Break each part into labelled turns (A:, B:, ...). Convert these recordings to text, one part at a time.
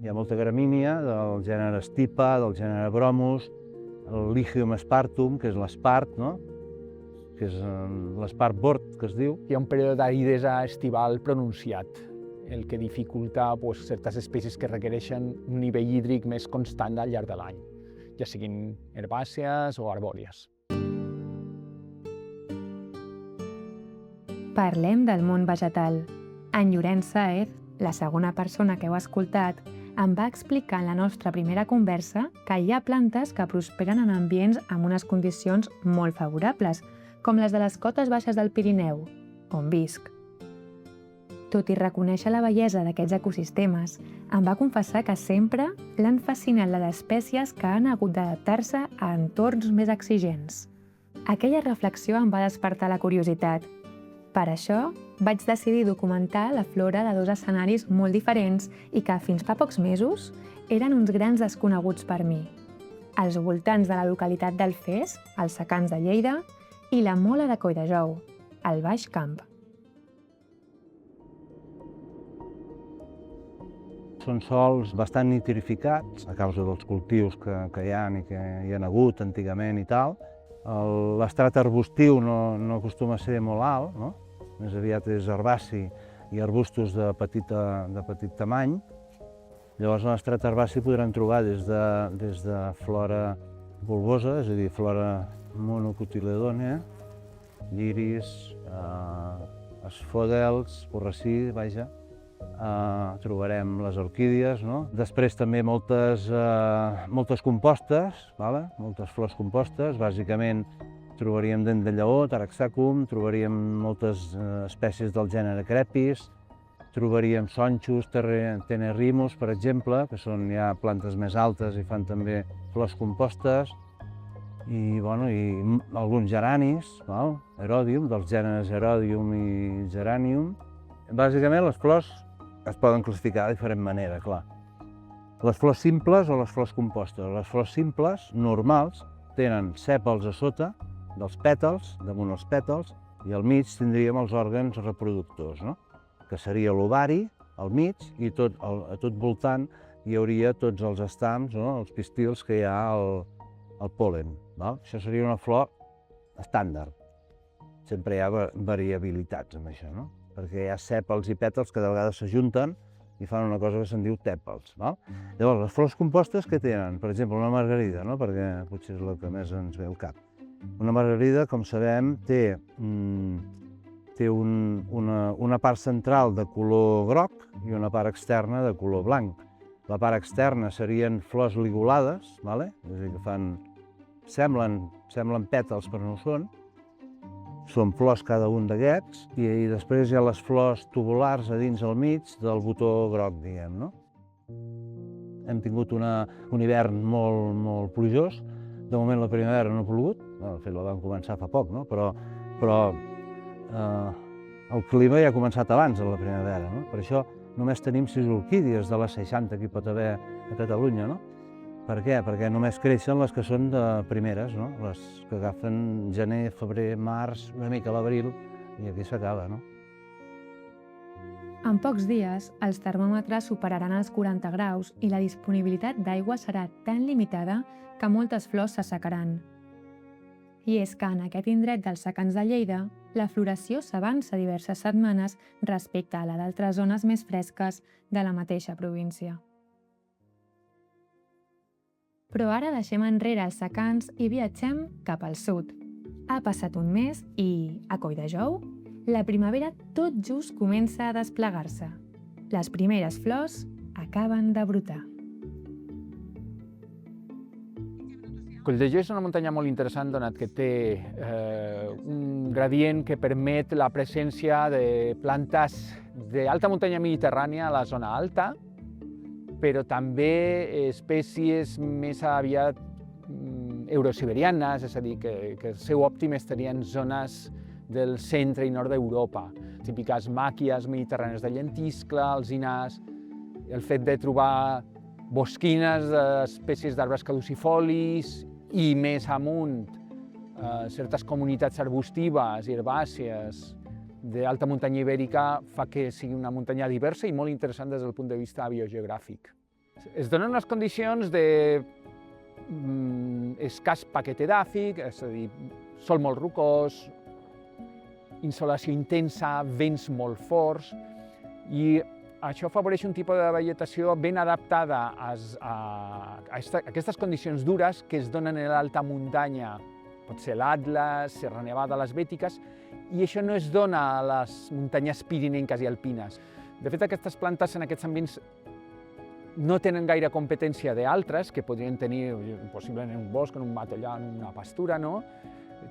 A: Hi ha molta gramínia del gènere Stipa, del gènere Bromus, el Lycium spartum, que és l'espart, no? Que és l'espart bord, que es diu.
B: Hi ha un període d'aridesa estival pronunciat, el que dificulta certes espècies que requereixen un nivell hídric més constant al llarg de l'any, ja siguin herbàcies o arbòries.
C: Parlem del món vegetal. En Llorenç Sáez, la segona persona que heu escoltat, em va explicar en la nostra primera conversa que hi ha plantes que prosperen en ambients amb unes condicions molt favorables, com les de les cotes baixes del Pirineu, on visc. Tot i reconèixer la bellesa d'aquests ecosistemes, em va confessar que sempre l'han fascinat les espècies que han hagut d'adaptar-se a entorns més exigents. Aquella reflexió em va despertar la curiositat. Per això, vaig decidir documentar la flora de dos escenaris molt diferents i que fins fa pocs mesos eren uns grans desconeguts per mi. Als voltants de la localitat d'Alfés, als secans de Lleida, i la Mola de Colldejou, al Baix Camp.
A: Són sòls bastant nitrificats a causa dels cultius que hi ha i que hi ha hagut antigament i tal. L'estrat arbustiu no acostuma a ser molt alt, no? Més aviat és herbaci i arbustos de petit tamany. Llavors, a l'estrat herbaci podran trobar des de flora bulbosa, és a dir, flora monocotiledònia, lliris, esfòdels, porrací, vaja. Trobarem les orquídies, no? Després també moltes compostes, moltes flors compostes. Bàsicament trobaríem dent de lleó, taraxacum, trobaríem moltes espècies del gènere crepis, trobaríem sonxos, tenerrimus, per exemple, que són ja plantes més altes i fan també flors compostes, i alguns geranis, Erodium, dels gèneres Erodium i Geranium. Bàsicament les flors es poden classificar de diferent manera, clar. Les flors simples o les flors compostes. Les flors simples, normals, tenen sèpals a sota dels pètals, damunt els pètals, i al mig tindríem els òrgans reproductors, no? Que seria l'ovari, al mig, i a tot voltant hi hauria tots els estams, no? Els pistils que hi ha al pol·len. Això seria una flor estàndard. Sempre hi ha variabilitats amb això, no? Perquè hi ha sèpals i pètals que de vegades s'ajunten i fan una cosa que se'n diu tèpals. Llavors, les flors compostes què tenen? Per exemple, una margarida, perquè potser és la que més ens ve al cap. Una margarida, com sabem, té una part central de color groc i una part externa de color blanc. La part externa serien flors ligulades, és a dir, que semblen pètals però no ho són. Són flors cada un d'aquests, i després hi ha les flors tubulars a dins al mig del botó groc, diguem, no? Hem tingut un hivern molt plujós. De moment la primavera no ha plogut, de fet la vam començar fa poc, no? Però el clima ja ha començat abans de la primavera, no? Per això només tenim 6 orquídies de les 60 que hi pot haver a Catalunya, no? Per què? Perquè només creixen les que són de primeres, no? Les que agafen gener, febrer, març, una mica l'abril, i aquí s'acaba, no?
C: En pocs dies, els termòmetres superaran els 40 graus i la disponibilitat d'aigua serà tan limitada que moltes flors s'assecaran. I és que en aquest indret dels secans de Lleida, la floració s'avança diverses setmanes respecte a la d'altres zones més fresques de la mateixa província. Però ara deixem enrere els secans i viatgem cap al sud. Ha passat un mes i, a Colldejou, la primavera tot just comença a desplegar-se. Les primeres flors acaben de brotar.
B: Colldejou és una muntanya molt interessant, donat que té un gradient que permet la presència de plantes d'alta muntanya mediterrània a la zona alta, però també espècies més aviat eurosiberianes, és a dir, que el seu òptim estaria en zones del centre i nord d'Europa, típiques màquies mediterrànies de llentiscle, alzinars, el fet de trobar bosquines d'espècies d'arbres caducifolis i més amunt certes comunitats arbustives i herbàcies d'alta muntanya ibèrica fa que sigui una muntanya diversa i molt interessant des del punt de vista biogeogràfic. Es donen unes condicions de escàs paquet edàfic, és a dir, sol molt rocós, insolació intensa, vents molt forts, i això afavoreix un tipus de vegetació ben adaptada a aquestes condicions dures que es donen a l'alta muntanya, pot ser l'Atles, Serra Nevada, les Bètiques, i això no es dona a les muntanyes pirinenques i alpines. De fet, aquestes plantes en aquests ambients no tenen gaire competència d'altres, que podrien tenir possiblement en un bosc, en un matollar, en una pastura, no?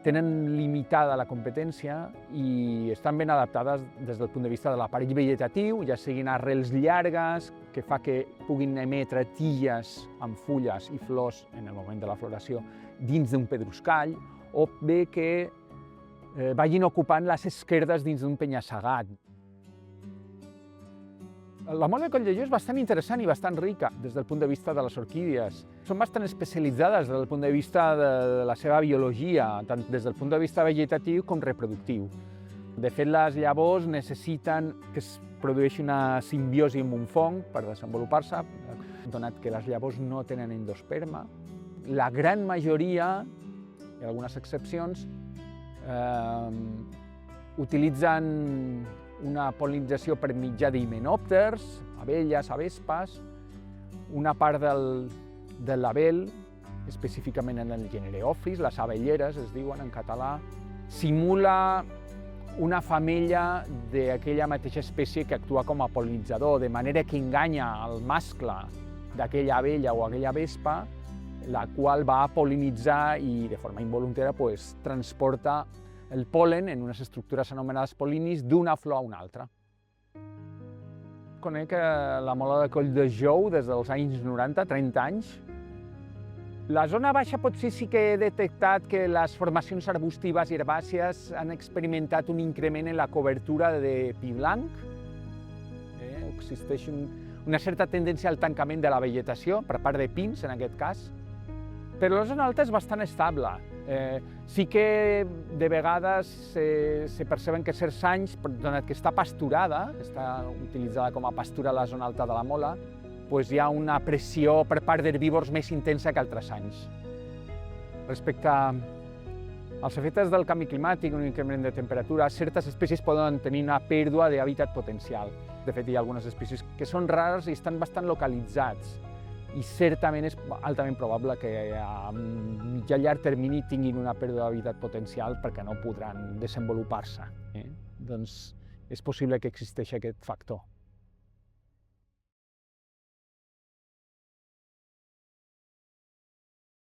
B: Tenen limitada la competència i estan ben adaptades des del punt de vista de l'aparell vegetatiu, ja siguin arrels llargues, que fa que puguin emetre tiges amb fulles i flors en el moment de la floració dins d'un pedruscall, o bé que vagin ocupant les esquerdes dins d'un penya-segat. La mola de Colldejou és bastant interessant i bastant rica des del punt de vista de les orquídies. Són bastant especialitzades des del punt de vista de la seva biologia, tant des del punt de vista vegetatiu com reproductiu. De fet, les llavors necessiten que es produeixi una simbiosi amb un fong per desenvolupar-se, donat que les llavors no tenen endosperma. La gran majoria, i algunes excepcions, utilitzen una pol·linització per mitjà d'himenòpters, abelles, avespes, una part del label, específicament en el gènere Ophrys, les abelleres es diuen en català, simula una femella d'aquella mateixa espècie que actua com a pol·linitzador, de manera que enganya el mascle d'aquella abella o aquella vespa, la qual va a pol·linitzar i de forma involuntària transporta el pol·len en unes estructures anomenades pol·linis d'una flor a una altra. Conec la mola de Colldejou des dels anys 90, 30 anys. La zona baixa potser sí que he detectat que les formacions arbustives i herbàcies han experimentat un increment en la cobertura de pi blanc. Existeix una certa tendència al tancament de la vegetació, per part de pins en aquest cas, però la zona alta és bastant estable. Sí que de vegades se perceben que certs anys, donat que està pasturada, està utilitzada com a pastura a la zona alta de la mola, hi ha una pressió per part d'herbívors més intensa que altres anys. Respecte als efectes del canvi climàtic, un increment de temperatura, certes espècies poden tenir una pèrdua d'hàbitat potencial. De fet, hi ha algunes espècies que són rares i estan bastant localitzats. I certament és altament probable que a mitjà i llarg termini tinguin una pèrdua d'hàbitat potencial perquè no podran desenvolupar-se. Doncs és possible que existeixi aquest factor.